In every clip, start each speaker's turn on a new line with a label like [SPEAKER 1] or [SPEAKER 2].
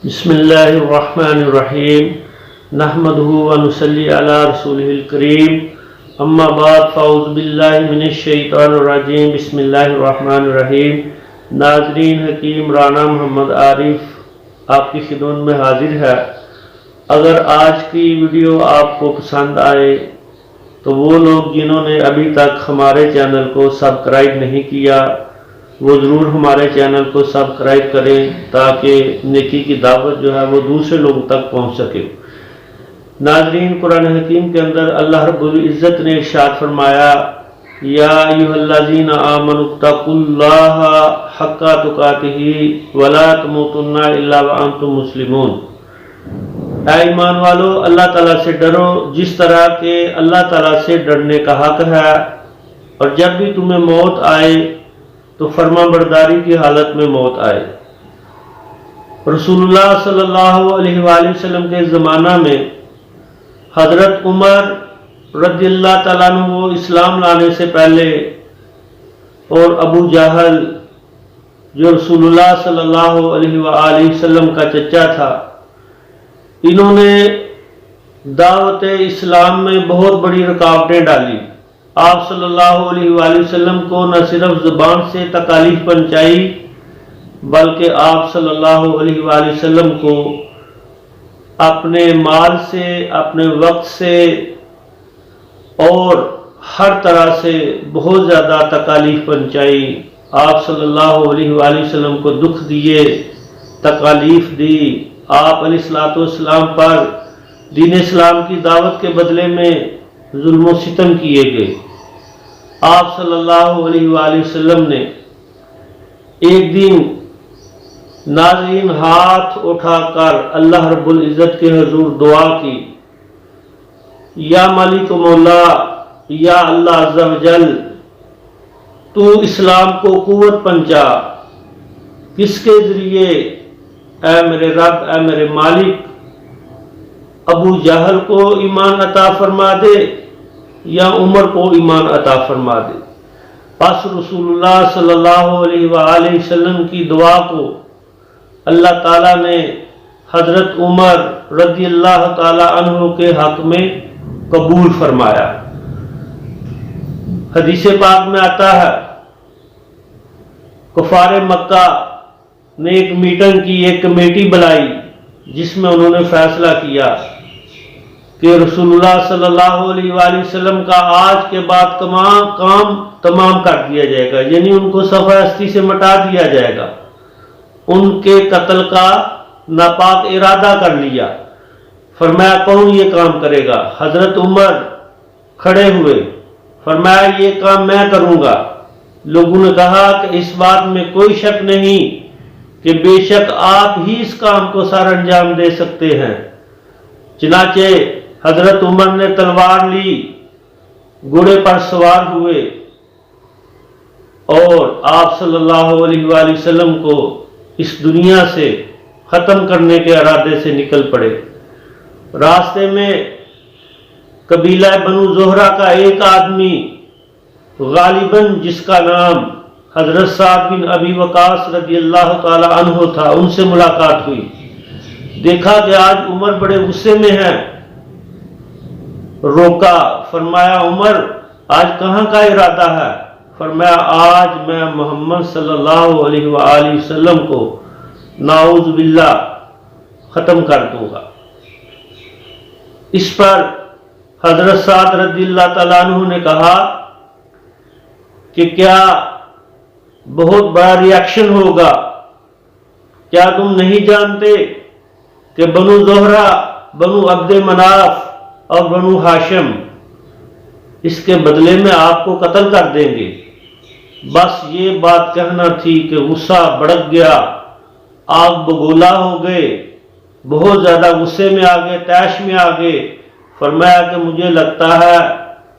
[SPEAKER 1] بسم اللہ الرحمن الرحیم نحمدہ ونصلی علی رسولہ الکریم اما بعد فاعوذ باللہ من الشیطان الرجیم بسم اللہ الرحمن الرحیم۔ ناظرین، حکیم رانا محمد عارف آپ کی خدمت میں حاضر ہے۔ اگر آج کی ویڈیو آپ کو پسند آئے تو وہ لوگ جنہوں نے ابھی تک ہمارے چینل کو سبسکرائب نہیں کیا وہ ضرور ہمارے چینل کو سبسکرائب کریں تاکہ نیکی کی دعوت جو ہے وہ دوسرے لوگوں تک پہنچ سکے۔ ناظرین، قرآن حکیم کے اندر اللہ رب العزت نے ارشاد فرمایا، یا ایھا الذین آمنوا اتقوا اللہ حق تقاتہ ولا تموتن الا وانتم مسلمون۔ اے ایمان والو، اللہ تعالیٰ سے ڈرو جس طرح کہ اللہ تعالیٰ سے ڈرنے کا حق ہے، اور جب بھی تمہیں موت آئے تو فرما برداری کی حالت میں موت آئے۔ رسول اللہ صلی اللہ علیہ وآلہ وسلم کے زمانہ میں حضرت عمر رضی اللہ تعالیٰ عنہ وہ اسلام لانے سے پہلے، اور ابو جہل جو رسول اللہ صلی اللہ علیہ وآلہ وسلم کا چچا تھا، انہوں نے دعوت اسلام میں بہت بڑی رکاوٹیں ڈالی۔ آپ صلی اللہ علیہ وآلہ وسلم کو نہ صرف زبان سے تکالیف پہنچائی بلکہ آپ صلی اللہ علیہ وآلہ وسلم کو اپنے مال سے، اپنے وقت سے اور ہر طرح سے بہت زیادہ تکالیف پہنچائی۔ آپ صلی اللہ علیہ وآلہ وسلم کو دکھ دیے، تکالیف دی۔ آپ علیہ الصلوۃ والسلام پر دین اسلام کی دعوت کے بدلے میں ظلم و ستم کیے گئے۔ آپ صلی اللہ علیہ وآلہ وسلم نے ایک دن ناظرین ہاتھ اٹھا کر اللہ رب العزت کے حضور دعا کی، یا مالک و مولا، یا اللہ عز و جل، تو اسلام کو قوت پہنچا۔ کس کے ذریعے؟ اے میرے رب، اے میرے مالک، ابو جہل کو ایمان عطا فرما دے یا عمر کو ایمان عطا فرما دے۔ پس رسول اللہ صلی اللہ علیہ وآلہ وسلم کی دعا کو اللہ تعالیٰ نے حضرت عمر رضی اللہ تعالیٰ عنہ کے حق میں قبول فرمایا۔ حدیث پاک میں آتا ہے، کفار مکہ نے ایک میٹنگ کی، ایک کمیٹی بلائی جس میں انہوں نے فیصلہ کیا کہ رسول اللہ صلی اللہ علیہ وآلہ وسلم کا آج کے بعد کام تمام کر دیا جائے گا، یعنی ان کو صفحہ ہستی سے مٹا دیا جائے گا۔ ان کے قتل کا ناپاک ارادہ کر لیا۔ فرمایا کون یہ کام کرے گا؟ حضرت عمر کھڑے ہوئے، فرمایا یہ کام میں کروں گا۔ لوگوں نے کہا کہ اس بات میں کوئی شک نہیں کہ بے شک آپ ہی اس کام کو سر انجام دے سکتے ہیں۔ چنانچہ حضرت عمر نے تلوار لی، گھوڑے پر سوار ہوئے اور آپ صلی اللہ علیہ وآلہ وسلم کو اس دنیا سے ختم کرنے کے ارادے سے نکل پڑے۔ راستے میں قبیلہ بنو زہرہ کا ایک آدمی، غالباً جس کا نام حضرت سعد بن ابی وقاص رضی اللہ تعالی عنہ تھا، ان سے ملاقات ہوئی۔ دیکھا کہ آج عمر بڑے غصے میں ہیں، روکا، فرمایا عمر آج کہاں کا ارادہ ہے؟ فرمایا آج میں محمد صلی اللہ علیہ وآلہ وسلم کو نعوذ باللہ ختم کر دوں گا۔ اس پر حضرت سعد رضی اللہ تعالیٰ عنہ نے کہا کہ کیا بہت بڑا ریاکشن ہوگا؟ کیا تم نہیں جانتے کہ بنو زہرہ، بنو عبد مناف اور بنو ہاشم اس کے بدلے میں آپ کو قتل کر دیں گے؟ بس یہ بات کہنا تھی کہ غصہ بڑک گیا، آگ بگولا ہو گئے، بہت زیادہ غصے میں آ گئے، طیش میں آ گئے۔ فرمایا کہ مجھے لگتا ہے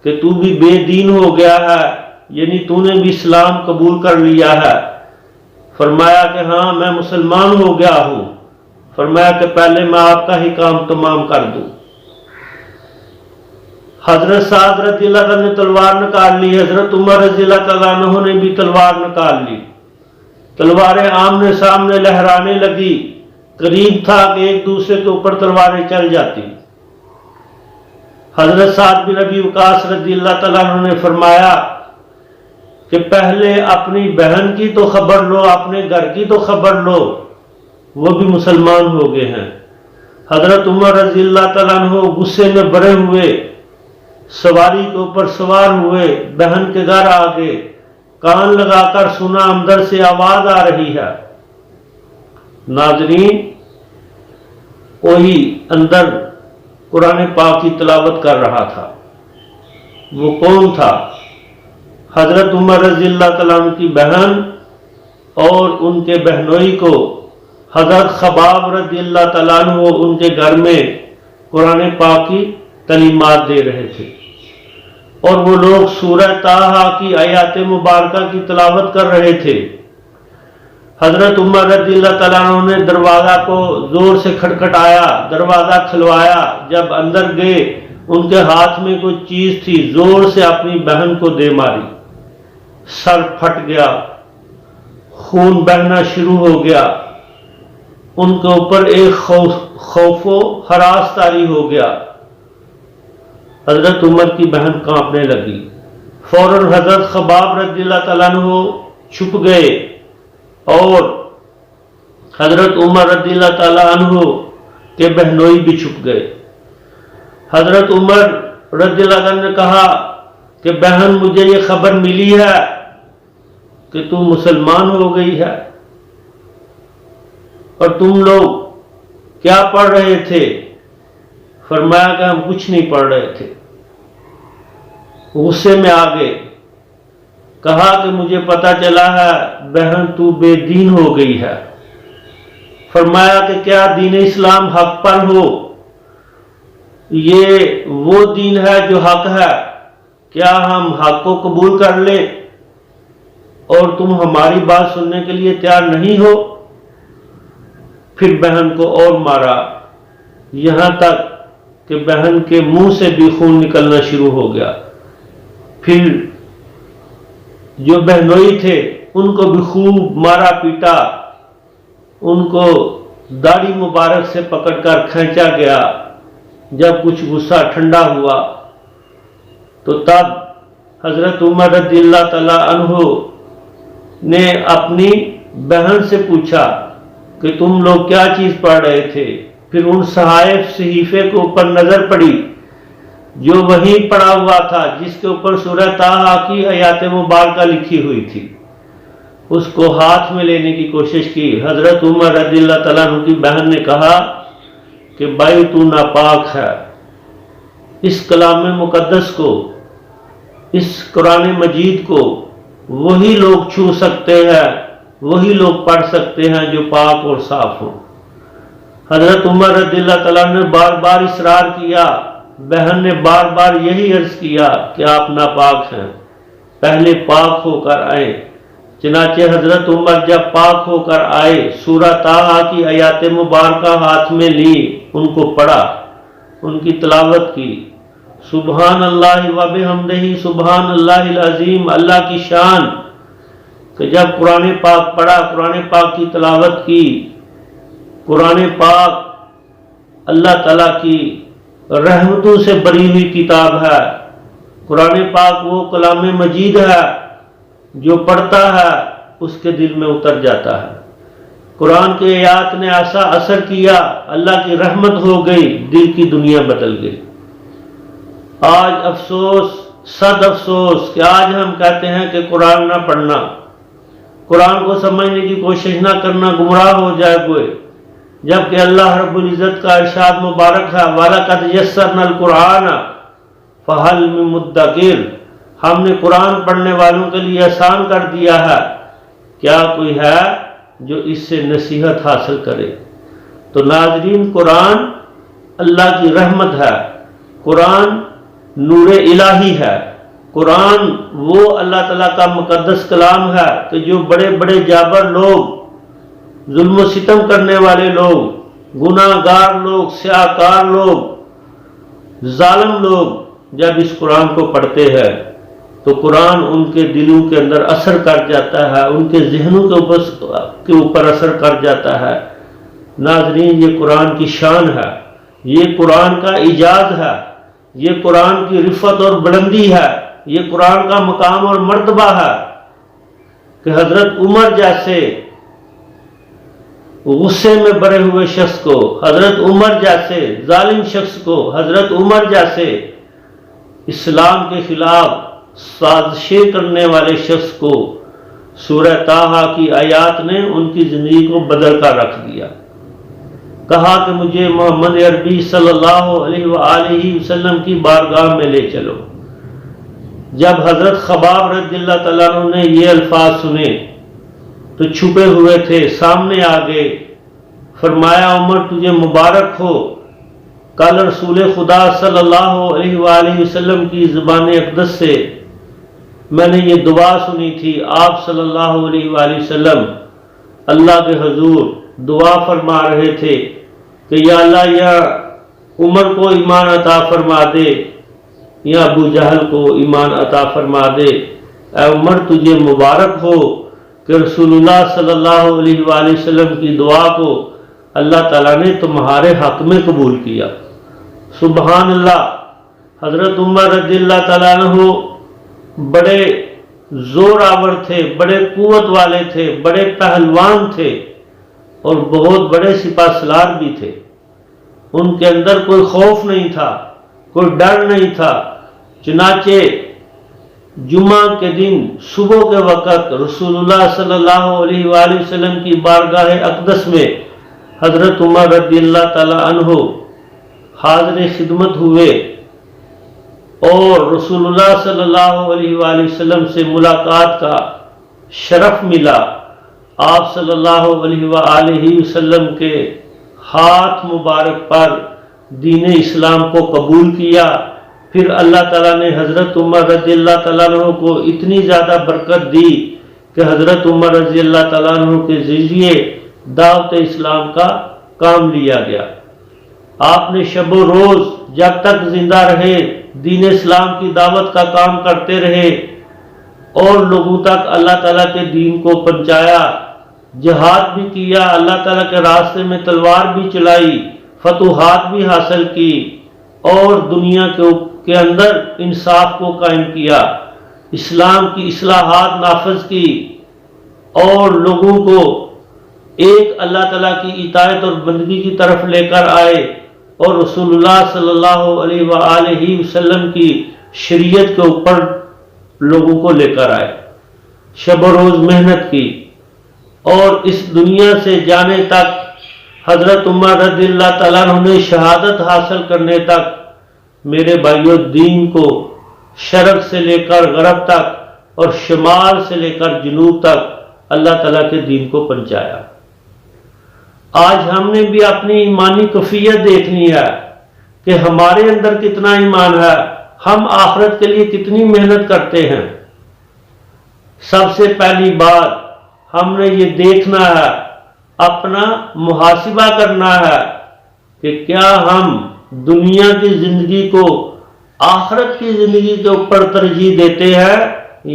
[SPEAKER 1] کہ تو بھی بے دین ہو گیا ہے، یعنی تو نے بھی اسلام قبول کر لیا ہے۔ فرمایا کہ ہاں میں مسلمان ہو گیا ہوں۔ فرمایا کہ پہلے میں آپ کا ہی کام تمام کر دوں۔ حضرت سعد رضی اللہ عنہ نے تلوار نکال لی، حضرت عمر رضی اللہ تعالیٰ عنہ نے بھی تلوار نکال لی۔ تلواریں آمنے سامنے لہرانے لگی، قریب تھا کہ ایک دوسرے کے اوپر تلواریں چل جاتی۔ حضرت سعد بن ابی وقاص رضی اللہ تعالیٰ عنہ نے فرمایا کہ پہلے اپنی بہن کی تو خبر لو، اپنے گھر کی تو خبر لو، وہ بھی مسلمان ہو گئے ہیں۔ حضرت عمر رضی اللہ تعالیٰ عنہ غصے میں بھرے ہوئے سواری کے اوپر سوار ہوئے، بہن کے گھر آ گئے، کان لگا کر سنا اندر سے آواز آ رہی ہے۔ ناظرین، وہی اندر قرآن پاک کی تلاوت کر رہا تھا۔ وہ کون تھا؟ حضرت عمر رضی اللہ تعالیٰ عنہ کی بہن اور ان کے بہنوئی کو حضرت خباب رضی اللہ تعالیٰ عنہ ان کے گھر میں قرآن پاک کی تعلیمات دے رہے تھے، اور وہ لوگ سورہ طٰہٰ کی آیات مبارکہ کی تلاوت کر رہے تھے۔ حضرت عمر رضی اللہ تعالیٰ عنہ نے دروازہ کو زور سے کھٹکھٹایا، دروازہ کھلوایا۔ جب اندر گئے، ان کے ہاتھ میں کوئی چیز تھی، زور سے اپنی بہن کو دے ماری، سر پھٹ گیا، خون بہنا شروع ہو گیا۔ ان کے اوپر ایک خوف و ہراس طاری ہو گیا۔ حضرت عمر کی بہن کانپنے لگی۔ فوراً حضرت خباب رضی اللہ تعالیٰ عنہ چھپ گئے، اور حضرت عمر رضی اللہ تعالیٰ عنہ کے بہنوئی بھی چھپ گئے۔ حضرت عمر رضی اللہ عنہ نے کہا کہ بہن، مجھے یہ خبر ملی ہے کہ تو مسلمان ہو گئی ہے، اور تم لوگ کیا پڑھ رہے تھے؟ فرمایا کہ ہم کچھ نہیں پڑھ رہے تھے۔ غصے میں آ گئے، کہا کہ مجھے پتا چلا ہے بہن تو بے دین ہو گئی ہے۔ فرمایا کہ کیا دین اسلام حق پر ہو؟ یہ وہ دین ہے جو حق ہے، کیا ہم حق کو قبول کر لیں اور تم ہماری بات سننے کے لیے تیار نہیں ہو؟ پھر بہن کو اور مارا، یہاں تک کہ بہن کے منہ سے بھی خون نکلنا شروع ہو گیا۔ پھر جو بہنوئی تھے ان کو بھی خوب مارا پیٹا، ان کو داڑھی مبارک سے پکڑ کر کھینچا گیا۔ جب کچھ غصہ ٹھنڈا ہوا تو تب حضرت عمر رضی اللہ تعالیٰ عنہ نے اپنی بہن سے پوچھا کہ تم لوگ کیا چیز پڑھ رہے تھے؟ پھر ان صحیفے کے اوپر نظر پڑی جو وہیں پڑا ہوا تھا، جس کے اوپر سورہ طٰہٰ کی آیات مبارکہ لکھی ہوئی تھی۔ اس کو ہاتھ میں لینے کی کوشش کی۔ حضرت عمر رضی اللہ تعالیٰ عنہ کی بہن نے کہا کہ بھائی تو ناپاک ہے، اس کلام مقدس کو، اس قرآن مجید کو وہی لوگ چھو سکتے ہیں، وہی لوگ پڑھ سکتے ہیں جو پاک اور صاف ہوں۔ حضرت عمر رضی اللہ تعالیٰ نے بار بار اصرار کیا، بہن نے بار بار یہی عرض کیا کہ آپ ناپاک ہیں، پہلے پاک ہو کر آئیں۔ چنانچہ حضرت عمر جب پاک ہو کر آئے، سورہ طٰہٰ کی آیات مبارکہ ہاتھ میں لی، ان کو پڑھا، ان کی تلاوت کی۔ سبحان اللہ و بحمدہ، سبحان اللہ العظیم، اللہ کی شان۔ کہ جب قرآن پاک پڑھا، قرآن پاک کی تلاوت کی، قرآن پاک اللہ تعالیٰ کی رحمتوں سے بری ہوئی کتاب ہے۔ قرآن پاک وہ کلام مجید ہے جو پڑھتا ہے اس کے دل میں اتر جاتا ہے۔ قرآن کے آیات نے ایسا اثر کیا، اللہ کی رحمت ہو گئی، دل کی دنیا بدل گئی۔ آج افسوس، صد افسوس کہ آج ہم کہتے ہیں کہ قرآن نہ پڑھنا، قرآن کو سمجھنے کی کوشش نہ کرنا، گمراہ ہو جائے کوئی، جبکہ اللہ رب العزت کا ارشاد مبارک ہے وَلَقَدْ يَسَّرْنَا الْقُرْآنَ فَهَلْ مِن مُدَّكِرٍ، ہم نے قرآن پڑھنے والوں کے لیے آسان کر دیا ہے، کیا کوئی ہے جو اس سے نصیحت حاصل کرے؟ تو ناظرین، قرآن اللہ کی رحمت ہے، قرآن نور الہی ہے، قرآن وہ اللہ تعالیٰ کا مقدس کلام ہے کہ جو بڑے بڑے جابر لوگ، ظلم و ستم کرنے والے لوگ، گناہ گار لوگ، سیاہکار لوگ، ظالم لوگ جب اس قرآن کو پڑھتے ہیں تو قرآن ان کے دلوں کے اندر اثر کر جاتا ہے، ان کے ذہنوں کے اوپر اثر کر جاتا ہے، ناظرین، یہ قرآن کی شان ہے، یہ قرآن کا اعجاز ہے، یہ قرآن کی رفعت اور بلندی ہے، یہ قرآن کا مقام اور مرتبہ ہے کہ حضرت عمر جیسے غصے میں بھرے ہوئے شخص کو، حضرت عمر جیسے ظالم شخص کو، حضرت عمر جیسے اسلام کے خلاف سازشیں کرنے والے شخص کو سورہ طٰہٰ کی آیات نے ان کی زندگی کو بدل کر رکھ دیا۔ کہا کہ مجھے محمد عربی صلی اللہ علیہ وآلہ وسلم کی بارگاہ میں لے چلو۔ جب حضرت خباب رضی اللہ تعالیٰ عنہ نے یہ الفاظ سنے تو چھپے ہوئے تھے، سامنے آ گئے۔ فرمایا عمر تجھے مبارک ہو، کل رسول خدا صلی اللہ علیہ وآلہ وسلم کی زبان اقدس سے میں نے یہ دعا سنی تھی۔ آپ صلی اللہ علیہ وآلہ وسلم اللہ کے حضور دعا فرما رہے تھے کہ یا اللہ، یا عمر کو ایمان عطا فرما دے یا ابو جہل کو ایمان عطا فرما دے۔ اے عمر تجھے مبارک ہو کہ رسول اللہ صلی اللہ علیہ وآلہ وسلم کی دعا کو اللہ تعالیٰ نے تمہارے حق میں قبول کیا۔ سبحان اللہ۔ حضرت عمر رضی اللہ تعالیٰ عنہ بڑے زور آور تھے، بڑے قوت والے تھے، بڑے پہلوان تھے اور بہت بڑے سپہ سالار بھی تھے۔ ان کے اندر کوئی خوف نہیں تھا، کوئی ڈر نہیں تھا۔ چنانچہ جمعہ کے دن صبح کے وقت رسول اللہ صلی اللہ علیہ وآلہ وسلم کی بارگاہ اقدس میں حضرت عمر رضی اللہ تعالی عنہ حاضر خدمت ہوئے اور رسول اللہ صلی اللہ علیہ وآلہ وسلم سے ملاقات کا شرف ملا۔ آپ صلی اللہ علیہ وآلہ وسلم کے ہاتھ مبارک پر دین اسلام کو قبول کیا۔ پھر اللہ تعالیٰ نے حضرت عمر رضی اللہ تعالیٰ عنہ کو اتنی زیادہ برکت دی کہ حضرت عمر رضی اللہ تعالیٰ عنہ کے ذریعے دعوت اسلام کا کام لیا گیا۔ آپ نے شب و روز جب تک زندہ رہے دین اسلام کی دعوت کا کام کرتے رہے اور لوگوں تک اللہ تعالیٰ کے دین کو پہنچایا، جہاد بھی کیا، اللہ تعالیٰ کے راستے میں تلوار بھی چلائی، فتوحات بھی حاصل کی اور دنیا کے اندر انصاف کو قائم کیا، اسلام کی اصلاحات نافذ کی اور لوگوں کو ایک اللہ تعالیٰ کی اطاعت اور بندگی کی طرف لے کر آئے اور رسول اللہ صلی اللہ علیہ وآلہ وسلم کی شریعت کے اوپر لوگوں کو لے کر آئے، شب و روز محنت کی اور اس دنیا سے جانے تک حضرت عمر رضی اللہ تعالیٰ عنہ نے شہادت حاصل کرنے تک میرے بھائیوں دین کو شرق سے لے کر غرب تک اور شمال سے لے کر جنوب تک اللہ تعالیٰ کے دین کو پہنچایا۔ آج ہم نے بھی اپنی ایمانی کیفیت دیکھنی ہے کہ ہمارے اندر کتنا ایمان ہے، ہم آخرت کے لیے کتنی محنت کرتے ہیں۔ سب سے پہلی بات ہم نے یہ دیکھنا ہے، اپنا محاسبہ کرنا ہے کہ کیا ہم دنیا کی زندگی کو آخرت کی زندگی کے اوپر ترجیح دیتے ہیں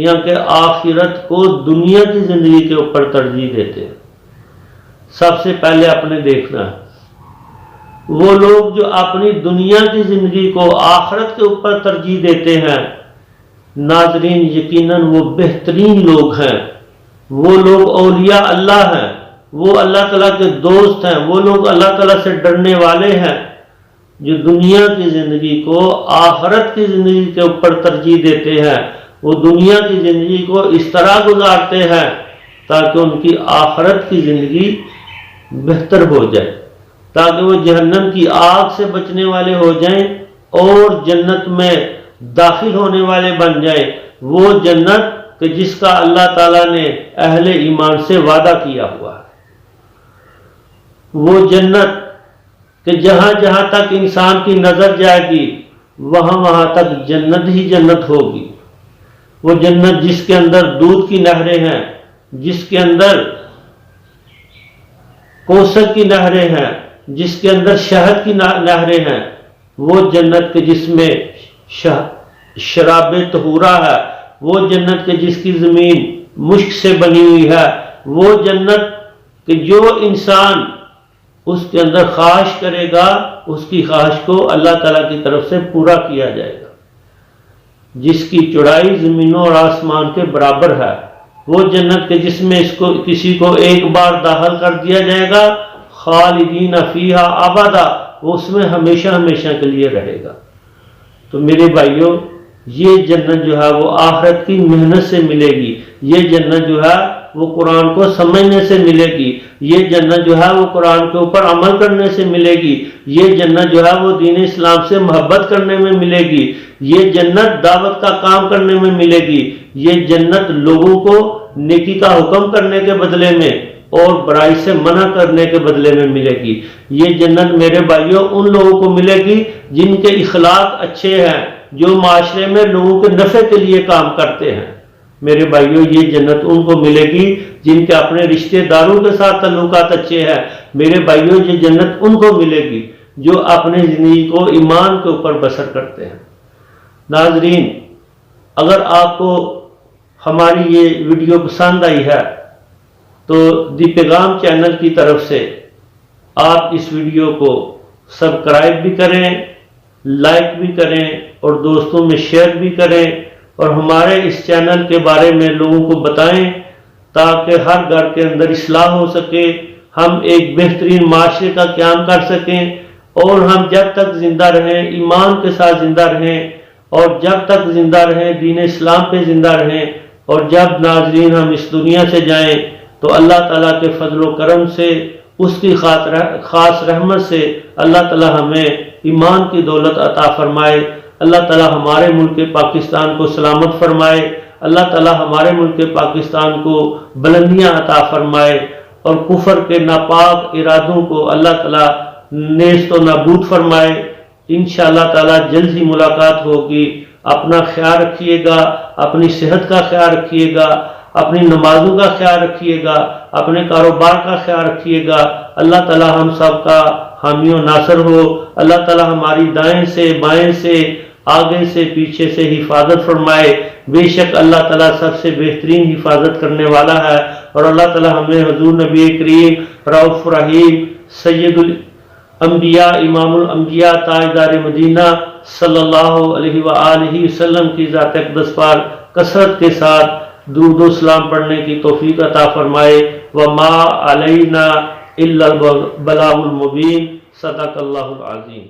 [SPEAKER 1] یا کہ آخرت کو دنیا کی زندگی کے اوپر ترجیح دیتے ہیں۔ سب سے پہلے اپنے دیکھنا ہے وہ لوگ جو اپنی دنیا کی زندگی کو آخرت کے اوپر ترجیح دیتے ہیں، ناظرین یقیناً وہ بہترین لوگ ہیں، وہ لوگ اولیاء اللہ ہیں، وہ اللہ تعالیٰ کے دوست ہیں، وہ لوگ اللہ تعالیٰ سے ڈرنے والے ہیں جو دنیا کی زندگی کو آخرت کی زندگی کے اوپر ترجیح دیتے ہیں۔ وہ دنیا کی زندگی کو اس طرح گزارتے ہیں تاکہ ان کی آخرت کی زندگی بہتر ہو جائے، تاکہ وہ جہنم کی آگ سے بچنے والے ہو جائیں اور جنت میں داخل ہونے والے بن جائیں، وہ جنت کہ جس کا اللہ تعالیٰ نے اہل ایمان سے وعدہ کیا ہوا ہے، وہ جنت کہ جہاں جہاں تک انسان کی نظر جائے گی وہاں وہاں تک جنت ہی جنت ہوگی، وہ جنت جس کے اندر دودھ کی نہریں ہیں، جس کے اندر کوثر کی نہریں ہیں، جس کے اندر شہد کی نہریں ہیں، وہ جنت کے جس میں شراب طہورہ ہے، وہ جنت کے جس کی زمین مشک سے بنی ہوئی ہے، وہ جنت کہ جو انسان اس کے اندر خواہش کرے گا، اس کی خواہش کو اللہ تعالیٰ کی طرف سے پورا کیا جائے گا۔ جس کی چوڑائی زمینوں اور آسمان کے برابر ہے، وہ جنت کے جس میں کسی کو ایک بار داخل کر دیا جائے گا، خالدین فیہا ابدا، وہ اس میں ہمیشہ ہمیشہ کے لیے رہے گا۔ تو میرے بھائیوں، یہ جنت جو ہے وہ آخرت کی محنت سے ملے گی، یہ جنت جو ہے وہ قرآن کو سمجھنے سے ملے گی، یہ جنت جو ہے وہ قرآن کے اوپر عمل کرنے سے ملے گی، یہ جنت جو ہے وہ دین اسلام سے محبت کرنے میں ملے گی، یہ جنت دعوت کا کام کرنے میں ملے گی، یہ جنت لوگوں کو نیکی کا حکم کرنے کے بدلے میں اور برائی سے منع کرنے کے بدلے میں ملے گی۔ یہ جنت میرے بھائیوں ان لوگوں کو ملے گی جن کے اخلاق اچھے ہیں، جو معاشرے میں لوگوں کے نفع کے لیے کام کرتے ہیں۔ میرے بھائیوں، یہ جنت ان کو ملے گی جن کے اپنے رشتہ داروں کے ساتھ تعلقات اچھے ہیں۔ میرے بھائیوں، یہ جنت ان کو ملے گی جو اپنی زندگی کو ایمان کے اوپر بسر کرتے ہیں۔ ناظرین، اگر آپ کو ہماری یہ ویڈیو پسند آئی ہے تو دی پیغام چینل کی طرف سے آپ اس ویڈیو کو سبسکرائب بھی کریں، لائک بھی کریں اور دوستوں میں شیئر بھی کریں، اور ہمارے اس چینل کے بارے میں لوگوں کو بتائیں تاکہ ہر گھر کے اندر اصلاح ہو سکے، ہم ایک بہترین معاشرے کا قیام کر سکیں، اور ہم جب تک زندہ رہیں ایمان کے ساتھ زندہ رہیں، اور جب تک زندہ رہیں دین اسلام پہ زندہ رہیں، اور جب ناظرین ہم اس دنیا سے جائیں تو اللہ تعالیٰ کے فضل و کرم سے، اس کی خاص رحمت سے اللہ تعالیٰ ہمیں ایمان کی دولت عطا فرمائے، اللہ تعالیٰ ہمارے ملک پاکستان کو سلامت فرمائے، اللہ تعالیٰ ہمارے ملک پاکستان کو بلندیاں عطا فرمائے، اور کفر کے ناپاک ارادوں کو اللہ تعالیٰ نیست و نابود فرمائے۔ انشاءاللہ تعالیٰ جلد ہی ملاقات ہوگی۔ اپنا خیال رکھیے گا، اپنی صحت کا خیال رکھیے گا، اپنی نمازوں کا خیال رکھیے گا، اپنے کاروبار کا خیال رکھیے گا۔ اللہ تعالیٰ ہم سب کا حامی و ناصر ہو۔ اللہ تعالیٰ ہماری دائیں سے بائیں سے آگے سے پیچھے سے حفاظت فرمائے۔ بے شک اللہ تعالیٰ سب سے بہترین حفاظت کرنے والا ہے، اور اللہ تعالیٰ ہمیں حضور نبی کریم رؤوف رحیم سید الانبیاء امام الانبیاء تاجدار مدینہ صلی اللہ علیہ وآلہ وسلم کی ذات اقدس پر کثرت کے ساتھ درود و سلام پڑھنے کی توفیق عطا فرمائے۔ وما علینا الا البلاغ المبین۔ صدق اللہ العظیم۔